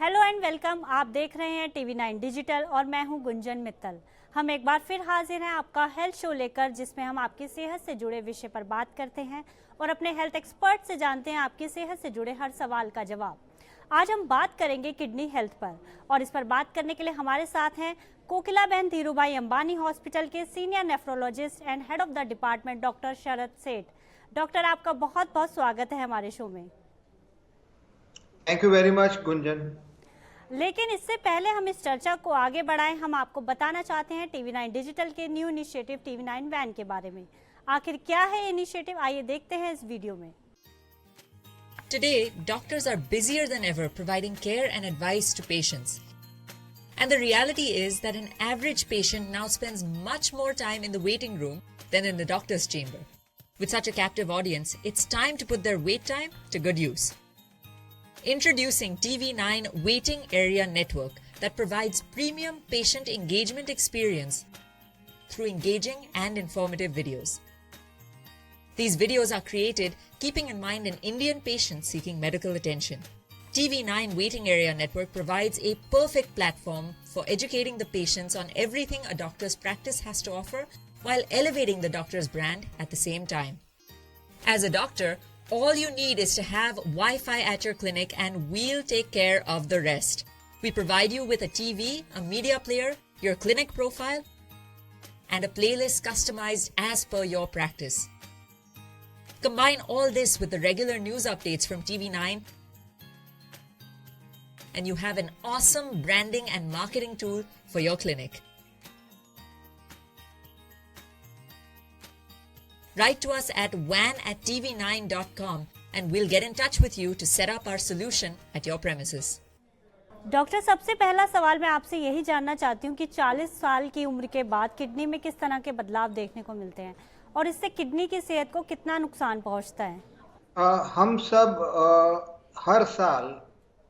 Hello and welcome. आप देख रहे हैं टीवी9 डिजिटल और मैं हूं गुंजन मित्तल। हम एक बार फिर हाजिर हैं आपका हेल्थ शो लेकर, जिसमें हम आपकी सेहत से जुड़े विषय पर बात करते हैं और अपने हेल्थ एक्सपर्ट से जानते हैं आपकी सेहत से जुड़े हर सवाल का जवाब। आज हम बात करेंगे किडनी हेल्थ पर, और इस पर बात करने के लिए हमारे साथ हैं कोकिला बहन धीरूभाई अंबानी हॉस्पिटल के senior nephrologist and head of the department doctor Sharad Seth. Doctor, आपका बहुत बहुत स्वागत है हमारे शो में। Thank you very much Gunjan. लेकिन इससे पहले हम इस चर्चा को आगे बढ़ाएं, हम आपको बताना चाहते हैं टीवी9 डिजिटल के न्यू इनिशिएटिव टीवी9 वैन के बारे में। आखिर क्या है इनिशिएटिव, आइए देखते हैं इस वीडियो में। Today, doctors are busier than ever providing care and advice to patients. And the reality is that an average patient now spends much more time in the waiting room than in the doctor's chamber. With such a captive audience, it's time to put their wait time to good use. Introducing TV9 Waiting Area Network that provides premium patient engagement experience through engaging and informative videos. These videos are created keeping in mind an Indian patient seeking medical attention. TV9 Waiting Area Network provides a perfect platform for educating the patients on everything a doctor's practice has to offer while elevating the doctor's brand at the same time. As a doctor, all you need is to have Wi-Fi at your clinic and we'll take care of the rest. We provide you with a TV, a media player, your clinic profile, and a playlist customized as per your practice. Combine all this with the regular news updates from TV9 and you have an awesome branding and marketing tool for your clinic. Write to us at van@tv9.com and we'll get in touch with you to set up our solution at your premises. Doctor, सबसे पहला सवाल मैं आपसे यही जानना चाहती हूँ कि 40 साल की उम्र के बाद किडनी में किस तरह के बदलाव देखने को मिलते हैं और इससे किडनी की सेहत को कितना नुकसान पहुँचता है? हम सब हर साल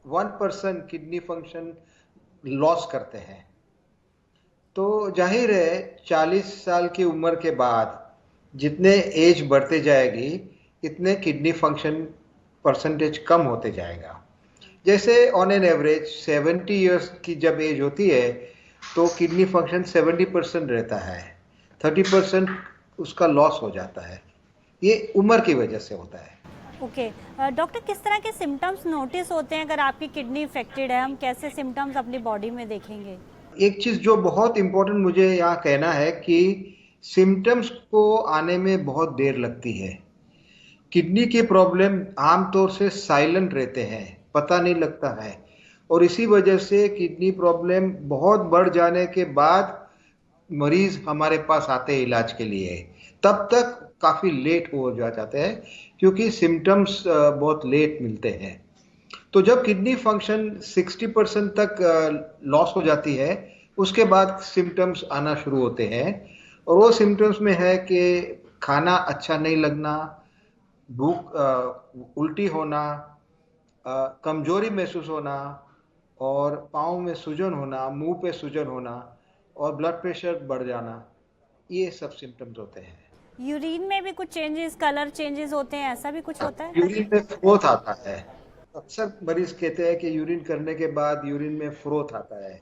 1% किडनी फंक्शन लॉस करते हैं। तो जाहिर है 40 साल की उम्र के बाद जितने एज बढ़ते जाएगी इतने किडनी फंक्शन परसेंटेज कम होते जाएगा। जैसे ऑन एन एवरेज 70 इयर्स की जब एज होती है तो किडनी फंक्शन 70% रहता है, 30% उसका लॉस हो जाता है। ये उम्र की वजह से होता है। ओके डॉक्टर, किस तरह के सिम्टम्स नोटिस होते हैं अगर आपकी किडनी इफेक्टेड है? हम कैसे सिम्टम्स अपनी बॉडी में देखेंगे? एक चीज जो बहुत इंपॉर्टेंट मुझे यहाँ कहना है कि सिम्टम्स को आने में बहुत देर लगती है। किडनी के प्रॉब्लम आमतौर से साइलेंट रहते हैं, पता नहीं लगता है, और इसी वजह से किडनी प्रॉब्लम बहुत बढ़ जाने के बाद मरीज हमारे पास आते हैं इलाज के लिए। तब तक काफी लेट हो जाते हैं क्योंकि सिम्टम्स बहुत लेट मिलते हैं। तो जब किडनी फंक्शन 60% तक लॉस हो जाती है उसके बाद सिम्टम्स आना शुरू होते हैं, और वो सिम्टम्स में है कि खाना अच्छा नहीं लगना, भूख, उल्टी होना, कमजोरी महसूस होना, और पाँव में सूजन होना, मुंह पे सूजन होना, और ब्लड प्रेशर बढ़ जाना। ये सब सिम्टम्स होते हैं। यूरिन में भी कुछ चेंजेस, कलर चेंजेस होते हैं, ऐसा भी कुछ होता है? यूरिन में फ्रोथ आता है। अक्सर मरीज कहते हैं कि यूरिन करने के बाद यूरिन में फ्रोथ आता है,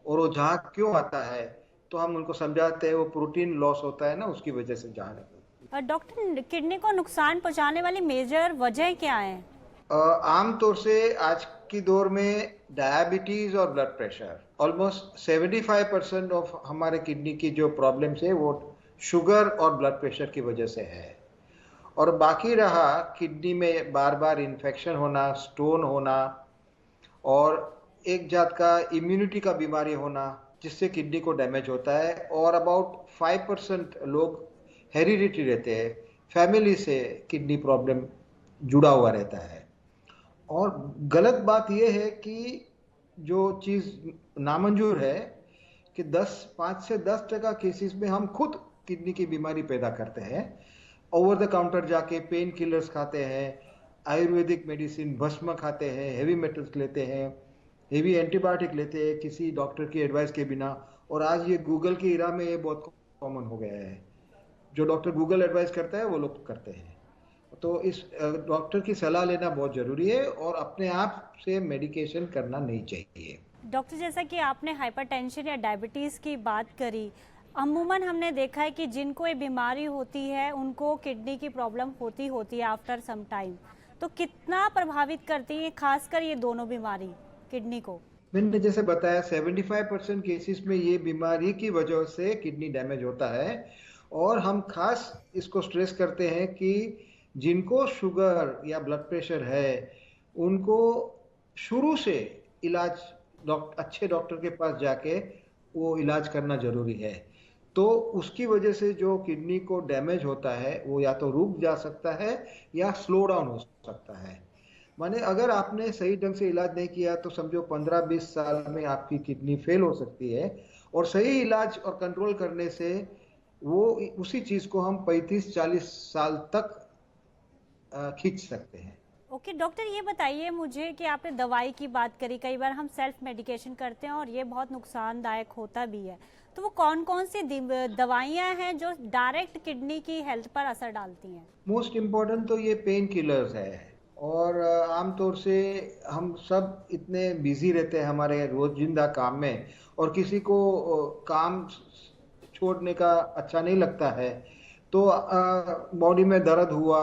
और वो जहाँ क्यों आता है तो हम उनको समझाते हैं वो प्रोटीन लॉस होता है ना, उसकी वजह से जहाँ। डॉक्टर, किडनी को नुकसान पहुंचाने वाली मेजर वजह क्या है? आमतौर से आज की दौर में डायबिटीज और ब्लड प्रेशर, ऑलमोस्ट 75% ऑफ हमारे किडनी की जो प्रॉब्लम्स है वो शुगर और ब्लड प्रेशर की वजह से है। और बाकी रहा किडनी में बार बार इन्फेक्शन होना, स्टोन होना, और एक जात का इम्यूनिटी का बीमारी होना जिससे किडनी को डैमेज होता है। और अबाउट 5% लोग हेरिडिटी रहते हैं, फैमिली से किडनी प्रॉब्लम जुड़ा हुआ रहता है। और गलत बात यह है कि जो चीज़ नामंजूर है कि 5 से 10% केसेस में हम खुद किडनी की बीमारी पैदा करते हैं। ओवर द काउंटर जाके पेन किलर्स खाते हैं, आयुर्वेदिक मेडिसिन भस्म खाते हैं, हेवी मेटल्स लेते हैं, हेवी एंटीबायोटिक लेते हैं किसी डॉक्टर की एडवाइस के बिना। और आज ये गूगल की इरा में ये बहुत कॉमन हो गया है, जो डॉक्टर गूगल एडवाइस करता है वो लोग करते हैं। तो इस डॉक्टर की सलाह लेना बहुत जरूरी है और अपने आप से मेडिकेशन करना नहीं चाहिए। डॉक्टर, जैसा कि आपने हाइपरटेंशन या डायबिटीज़ की बात करी, अमूमन हमने देखा है कि जिनको ये बीमारी होती है उनको किडनी की प्रॉब्लम होती है आफ्टर सम टाइम। तो कितना प्रभावित करती है खासकर ये दोनों बीमारी किडनी को? मैंने जैसे बताया 75% केसेस में ये बीमारी की वजह से किडनी डैमेज होता है। और हम खास इसको स्ट्रेस करते हैं कि जिनको शुगर या ब्लड प्रेशर है उनको शुरू से इलाज अच्छे डॉक्टर के पास जाके वो इलाज करना जरूरी है। तो उसकी वजह से जो किडनी को डैमेज होता है वो या तो रुक जा सकता है या स्लो डाउन हो सकता है। माने अगर आपने सही ढंग से इलाज नहीं किया तो समझो 15-20 साल में आपकी किडनी फेल हो सकती है। और सही इलाज और कंट्रोल करने से वो उसी चीज को हम 35-40 साल तक खींच सकते हैं। ओके डॉक्टर, ये बताइए मुझे कि आपने दवाई की बात करी, कई बार हम सेल्फ मेडिकेशन करते हैं और ये बहुत नुकसानदायक होता भी है। तो वो कौन कौन सी दवाइयाँ हैं जो डायरेक्ट किडनी की हेल्थ पर असर डालती हैं? मोस्ट इम्पोर्टेंट तो ये पेन किलर्स है। और आमतौर से हम सब इतने बिजी रहते हैं हमारे रोजिंदा काम में और किसी को काम छोड़ने का अच्छा नहीं लगता है। तो बॉडी में दर्द हुआ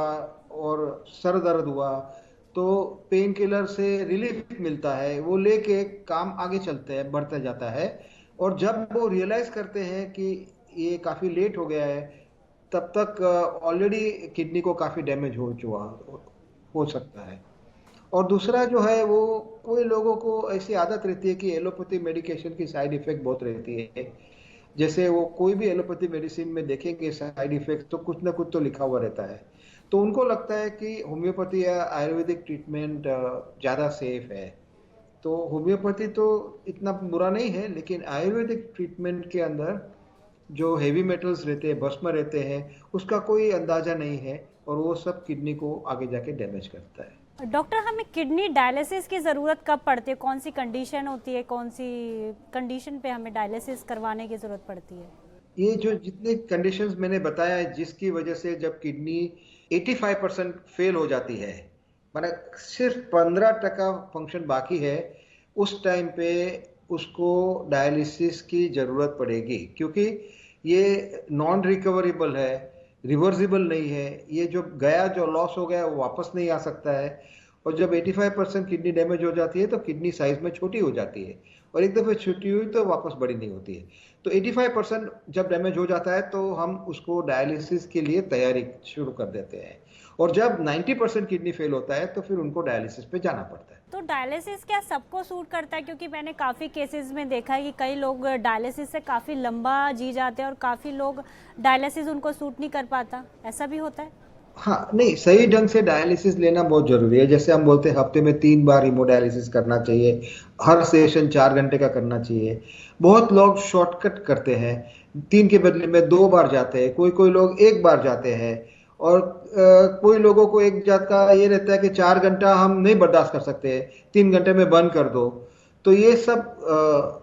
और सर दर्द हुआ तो पेन किलर से रिलीफ मिलता है, वो लेके काम आगे चलते हैं, बढ़ता जाता है। और जब वो रियलाइज करते हैं कि ये काफी लेट हो गया है तब तक ऑलरेडी किडनी को काफी डैमेज हो सकता है। और दूसरा जो है वो कोई लोगों को ऐसी आदत रहती है कि एलोपैथी मेडिकेशन की साइड इफेक्ट बहुत रहती है। जैसे वो कोई भी एलोपैथी मेडिसिन में देखेंगे साइड इफेक्ट तो कुछ ना कुछ तो लिखा हुआ रहता है। तो उनको लगता है कि होम्योपैथी या आयुर्वेदिक ट्रीटमेंट ज़्यादा सेफ है। तो होम्योपैथी तो इतना बुरा नहीं है, लेकिन आयुर्वेदिक ट्रीटमेंट के अंदर जो हेवी मेटल्स रहते हैं, भस्म रहते हैं, उसका कोई अंदाजा नहीं है और वो सब किडनी को आगे जाके डैमेज करता है। डॉक्टर, हमें किडनी डायलिसिस की ज़रूरत कब पड़ती है? कौन सी कंडीशन होती है, कौन सी कंडीशन पे हमें डायलिसिस करवाने की ज़रूरत पड़ती है? ये जो जितने कंडीशंस मैंने बताया है जिसकी वजह से जब किडनी 85% फेल हो जाती है, माने सिर्फ 15% फंक्शन बाकी है, उस टाइम पे उसको डायलिसिस की जरूरत पड़ेगी। क्योंकि ये नॉन रिकवरेबल है, रिवर्सिबल नहीं है। ये जो गया, जो लॉस हो गया वो वापस नहीं आ सकता है। और जब 85% किडनी डैमेज हो जाती है तो किडनी साइज में छोटी हो जाती है और एक दफे छोटी हुई तो वापस बड़ी नहीं होती है। तो 85% जब डैमेज हो जाता है तो हम उसको डायलिसिस के लिए तैयारी शुरू कर देते हैं। और जब 90% किडनी फेल होता है तो फिर उनको डायलिसिस पे जाना पड़ता है। तो डायलिसिस क्या सबको सूट करता है? क्योंकि मैंने काफ़ी केसेस में देखा है कि कई लोग डायलिसिस से काफ़ी लंबा जी जाते हैं और काफ़ी लोग डायलिसिस उनको सूट नहीं कर पाता, ऐसा भी होता है? हाँ, नहीं, सही ढंग से डायलिसिस लेना बहुत जरूरी है। जैसे हम बोलते हैं हफ्ते में 3 बार हीमोडायलिसिस करना चाहिए, हर सेशन 4 घंटे का करना चाहिए। बहुत लोग शॉर्टकट करते हैं, 3 के बदले में 2 बार जाते हैं, कोई लोग 1 बार जाते हैं। और कोई लोगों को एक जात का ये रहता है कि 4 घंटा हम नहीं बर्दाश्त कर सकते, 3 घंटे में बंद कर दो। तो ये सब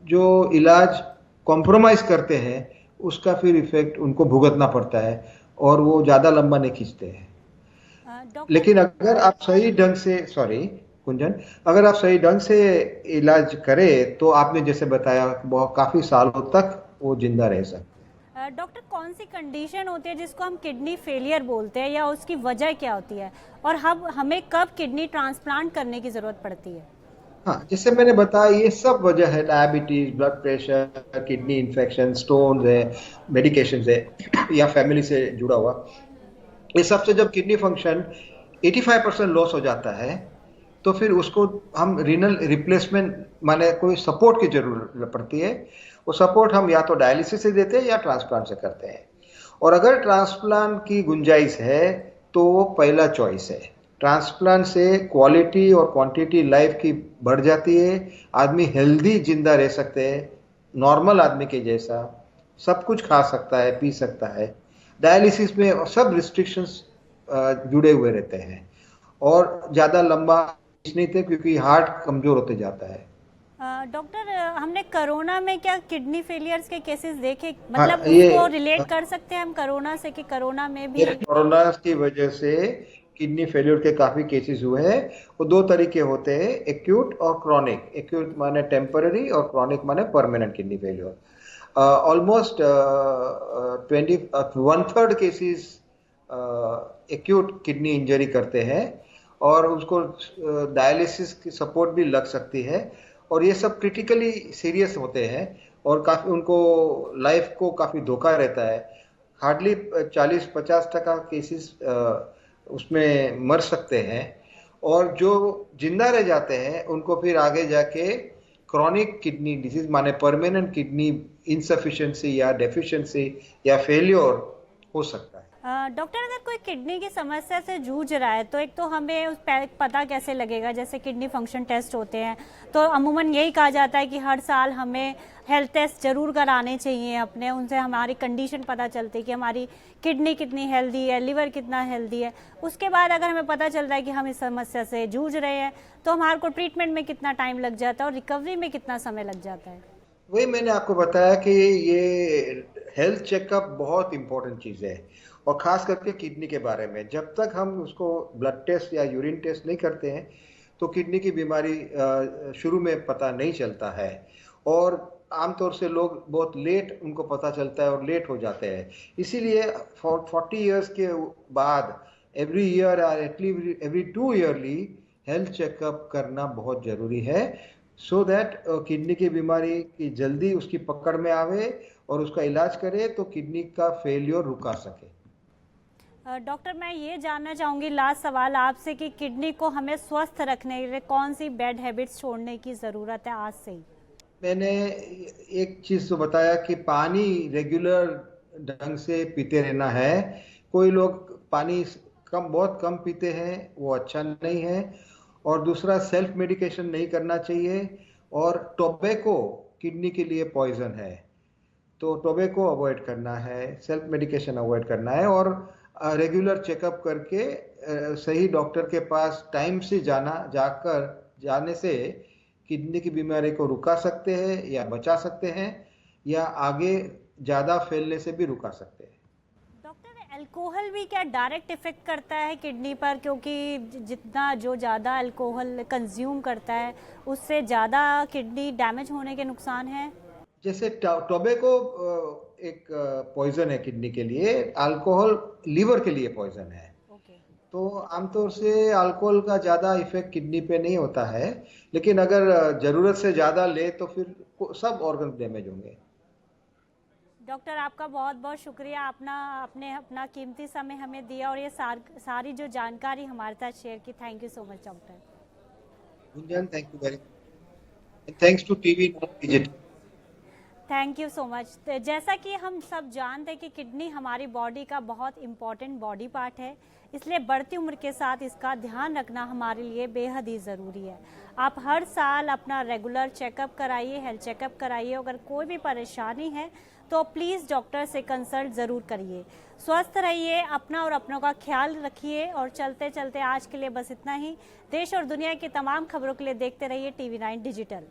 जो इलाज कॉम्प्रोमाइज करते हैं उसका फिर इफेक्ट उनको भुगतना पड़ता है और वो ज्यादा लंबा नहीं खींचते हैं। लेकिन अगर आप सही ढंग से कुंजन, अगर आप सही ढंग से इलाज करें तो आपने जैसे बताया बहुत काफी सालों तक वो जिंदा रह सकते। डॉक्टर, कौन सी कंडीशन होती है जिसको हम किडनी फेलियर बोलते हैं या उसकी वजह क्या होती है और हमें कब किडनी ट्रांसप्लांट करने की जरूरत पड़ती है? हाँ, जैसे मैंने बताया ये सब वजह है, diabetes, blood pressure, kidney infection, stone है, मेडिकेशन है या फैमिली से जुड़ा हुआ। ये सबसे जब किडनी फंक्शन 85% लॉस हो जाता है तो फिर उसको हम रीनल रिप्लेसमेंट माने कोई सपोर्ट की जरूरत पड़ती है। वो सपोर्ट हम या तो डायलिसिस से देते हैं या ट्रांसप्लांट से करते हैं। और अगर ट्रांसप्लांट की गुंजाइश है तो वो पहला चॉइस है। ट्रांसप्लांट से क्वालिटी और क्वांटिटी लाइफ की बढ़ जाती है, आदमी हेल्दी जिंदा रह सकते हैं, नॉर्मल आदमी के जैसा सब कुछ खा सकता है, पी सकता है। डायलिसिस में सब रिस्ट्रिक्शंस जुड़े हुए रहते हैं और ज़्यादा लंबा नहीं थे क्योंकि हार्ट कमज़ोर होते जाता है। डॉक्टर हमने कोरोना में क्या किडनी फेलियर्स के केसेस देखे, मतलब ये उसको रिलेट कर सकते हैं हम कोरोना से कि कोरोना में भी कोरोना की वजह से किडनी फेलियर के काफी केसेस हुए हैं। वो दो तरीके होते हैं, एक्यूट और क्रॉनिक। एक्यूट माने टेम्पररी और क्रॉनिक माने permanent kidney failure. Almost 1/3 cases acute kidney injury करते हैं और उसको डायलिसिस की सपोर्ट भी लग सकती है, और ये सब क्रिटिकली सीरियस होते हैं और काफी उनको लाइफ को काफी धोखा रहता है। हार्डली 40-50% केसेस उसमें मर सकते हैं, और जो जिंदा रह जाते हैं उनको फिर आगे जाके क्रॉनिक किडनी डिजीज माने परमानेंट किडनी इनसफिशिएंसी या डेफिशिएंसी या फेलियर हो सकता है। डॉक्टर अगर कोई किडनी की समस्या से जूझ रहा है तो एक तो हमें उस पता कैसे लगेगा, जैसे किडनी फंक्शन टेस्ट होते हैं तो अमूमन यही कहा जाता है कि हर साल हमें हेल्थ टेस्ट जरूर कराने चाहिए अपने, उनसे हमारी कंडीशन पता चलती है कि हमारी किडनी कितनी हेल्दी है, लिवर कितना हेल्दी है। उसके बाद अगर हमें पता चलता है कि हम इस समस्या से जूझ रहे हैं तो हमारे को ट्रीटमेंट में कितना टाइम लग जाता है और रिकवरी में कितना समय लग जाता है? वही मैंने आपको बताया कि ये हेल्थ चेकअप बहुत इंपॉर्टेंट चीज़ है, और खास करके किडनी के बारे में। जब तक हम उसको ब्लड टेस्ट या यूरिन टेस्ट नहीं करते हैं तो किडनी की बीमारी शुरू में पता नहीं चलता है, और आमतौर से लोग बहुत लेट उनको पता चलता है और लेट हो जाते हैं। इसीलिए 40 इयर्स के बाद एवरी ईयर और at least every 2 yearly health checkup करना बहुत जरूरी है, सो दैट किडनी की बीमारी की जल्दी उसकी पकड़ में आवे और उसका इलाज करे तो किडनी का फेलियर रुका सके। डॉक्टर मैं ये जानना चाहूँगी लास्ट सवाल आपसे कि किडनी को हमें स्वस्थ रखने के लिए कौन सी बैड हैबिट्स छोड़ने की ज़रूरत है आज से ही? मैंने एक चीज़ तो बताया कि पानी रेगुलर ढंग से पीते रहना है। कोई लोग पानी बहुत कम पीते हैं, वो अच्छा नहीं है। और दूसरा, सेल्फ मेडिकेशन नहीं करना चाहिए, और टोबैको किडनी के लिए पॉइजन है, तो टोबैको अवॉइड करना है, सेल्फ मेडिकेशन अवॉइड करना है, और रेगुलर चेकअप करके सही डॉक्टर के पास टाइम से जाने से किडनी की बीमारी को रुका सकते हैं या बचा सकते हैं, या आगे ज़्यादा फैलने से भी रुका सकते हैं। डॉक्टर अल्कोहल भी क्या डायरेक्ट इफेक्ट करता है किडनी पर, क्योंकि जितना जो ज़्यादा अल्कोहल कंज्यूम करता है उससे ज़्यादा किडनी डैमेज होने के नुकसान है? जैसे टोबैको एक पॉइजन है किडनी के लिए, अल्कोहल लिवर के लिए पॉइजन है। तो आमतौर से अल्कोहल का ज़्यादा इफेक्ट किडनी पे नहीं होता है, लेकिन अगर ज़रूरत से ज़्यादा ले तो फिर सब ऑर्गन डैमेज होंगे। डॉक्टर आपका बहुत बहुत शुक्रिया, अपना कीमती समय हमें दिया और ये सारी जो जानकारी हमारे साथ शेयर की। Thank you so much doctor. Gunjan, thank you very much, thanks to TV digital. Thank you so much. जैसा कि हम सब जानते हैं कि किडनी हमारी बॉडी का बहुत इम्पॉर्टेंट बॉडी पार्ट है, इसलिए बढ़ती उम्र के साथ इसका ध्यान रखना हमारे लिए बेहद ही ज़रूरी है। आप हर साल अपना रेगुलर चेकअप कराइए, हेल्थ चेकअप कराइए। अगर कोई भी परेशानी है तो प्लीज़ डॉक्टर से कंसल्ट ज़रूर करिए। स्वस्थ रहिए, अपना और अपनों का ख्याल रखिए, और चलते चलते आज के लिए बस इतना ही। देश और दुनिया की तमाम खबरों के लिए देखते रहिए TV9 डिजिटल।